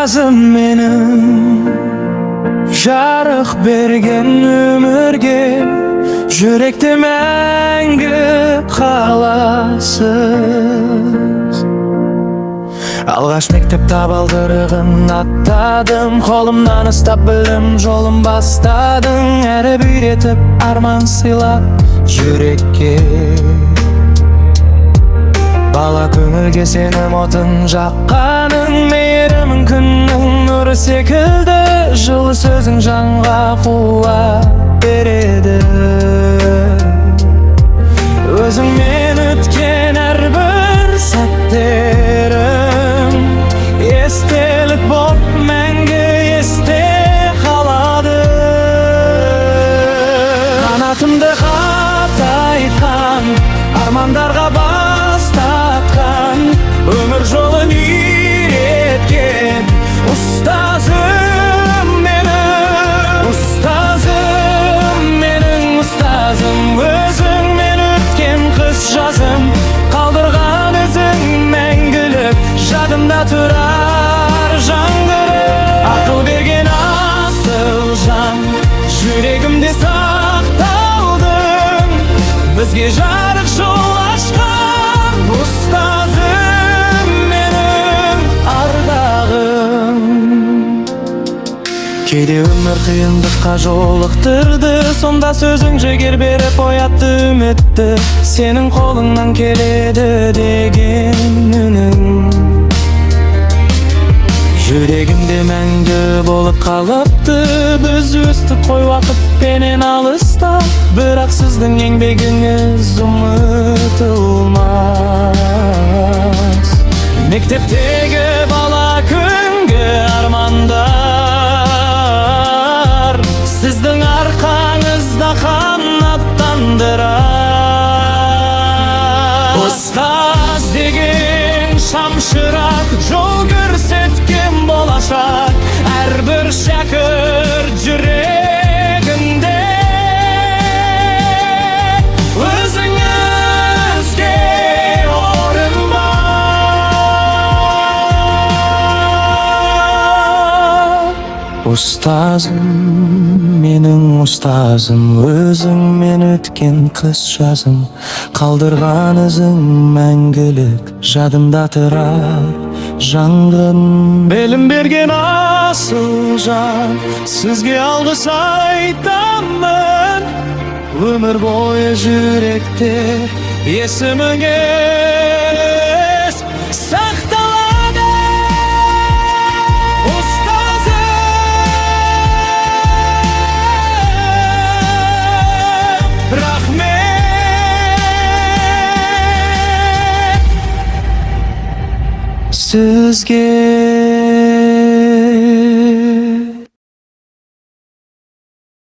Ustazım benim, жарық берген өмірге, жүректе мәңгі қаласыз. Алғаш мектеп табалдырығын аттадым, қолымнан ұстап білім жолын бастадың. Әріп үйретіп арман сыйлап жүрекке, бала көңілге сенім отын жаққаның. Мейірімің күннің нұры секілді, жылы сөзің жанға қуат береді. Өзіңмен өткен әрбір сәттерім естелік боп мәңгі есте қалады. Қанатымды қатайтқан, армандарға бастатқан, өмір жолын үйреткен ұстазым менің, ұстазым менің, ұстазым. Өзіңмен өткен қыс жазым, қалдырған ізің мәңгілік жадымда тұрар жаңғырып. Ақыл берген асыл жан, жүрегімде сақталдың, бізге жарық жол ашқан ұстазым менің ардағым. Кейде өмір қиындыққа жолықтырды, сонда сөзің жігер беріп оятты үмітті. Сенің қолыңнан келеді деген үнің жүрегімде мәңгі болып қалыпты. Біз өстік қой уақытпенен алыста, бірақ сіздің еңбегіңіз ұмытылмас. Мектептегі бала күнгі армандар сіздің арқаңызда қанаттандырар. Ұстаз деген шамшырақ, жол көрсеткен болашақ, әрбір шәкірт жүрегінде. Өзіңізге орын бар. Ұстазым менің, ұстазым. Өзіңмен өткен қыс жазым, қалдырған ізің мәңгілік жадымда тұрар жаңғын. Білім берген асыл жан, сізге алғыс айтамын. Өмір бойы жүректе есіміңіз сақталады. Ұстазым, рахмет сізге.